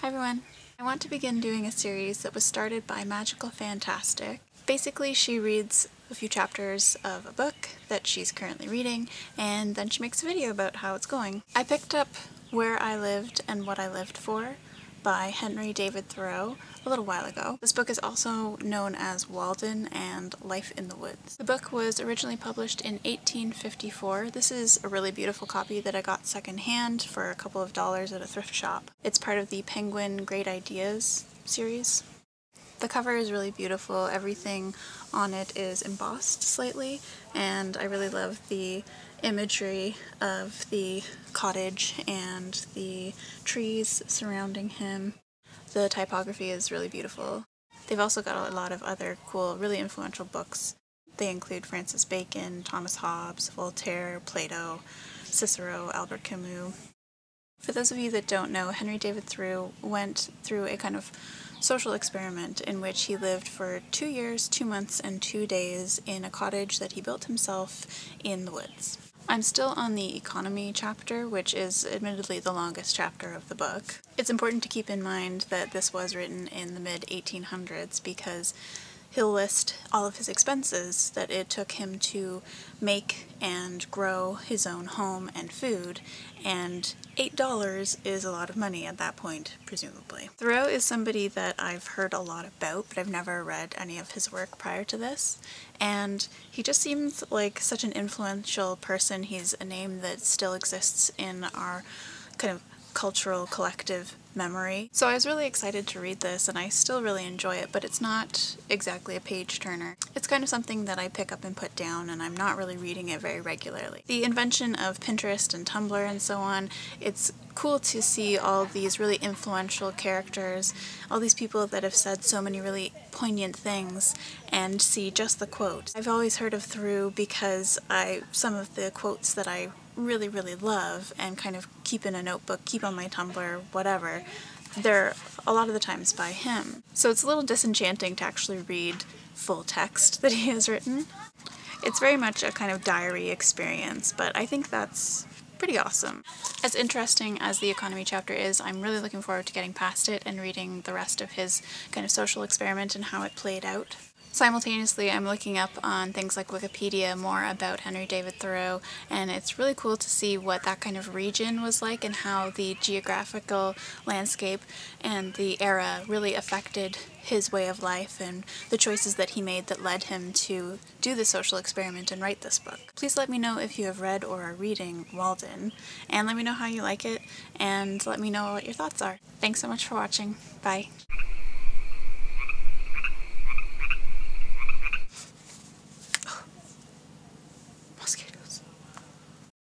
Hi everyone! I want to begin doing a series that was started by Magical Fantastic. Basically, she reads a few chapters of a book that she's currently reading, and then she makes a video about how it's going. I picked up Where I Lived and What I Lived For by Henry David Thoreau a little while ago. This book is also known as Walden and Life in the Woods. The book was originally published in 1854. This is a really beautiful copy that I got secondhand for a couple of dollars at a thrift shop. It's part of the Penguin Great Ideas series. The cover is really beautiful. Everything on it is embossed slightly, and I really love the imagery of the cottage and the trees surrounding him. The typography is really beautiful. They've also got a lot of other cool, really influential books. They include Francis Bacon, Thomas Hobbes, Voltaire, Plato, Cicero, Albert Camus. For those of you that don't know, Henry David Thoreau went through a kind of social experiment in which he lived for 2 years, 2 months, and 2 days in a cottage that he built himself in the woods. I'm still on the economy chapter, which is admittedly the longest chapter of the book. It's important to keep in mind that this was written in the mid-1800s because he'll list all of his expenses that it took him to make and grow his own home and food, and $8 is a lot of money at that point, presumably. Thoreau is somebody that I've heard a lot about, but I've never read any of his work prior to this, and he just seems like such an influential person. He's a name that still exists in our kind of cultural collective memory. So I was really excited to read this, and I still really enjoy it, but it's not exactly a page turner. It's kind of something that I pick up and put down, and I'm not really reading it very regularly. The invention of Pinterest and Tumblr and so on, it's cool to see all these really influential characters, all these people that have said so many really poignant things, and see just the quote. I've always heard of Thoreau because some of the quotes that I really love and kind of keep in a notebook, keep on my Tumblr, whatever, they're a lot of the times by him. So it's a little disenchanting to actually read full text that he has written. It's very much a kind of diary experience, but I think that's pretty awesome. As interesting as the economy chapter is, I'm really looking forward to getting past it and reading the rest of his kind of social experiment and how it played out. Simultaneously, I'm looking up on things like Wikipedia more about Henry David Thoreau, and it's really cool to see what that kind of region was like and how the geographical landscape and the era really affected his way of life and the choices that he made that led him to do the social experiment and write this book. Please let me know if you have read or are reading Walden, and let me know how you like it, and let me know what your thoughts are. Thanks so much for watching. Bye.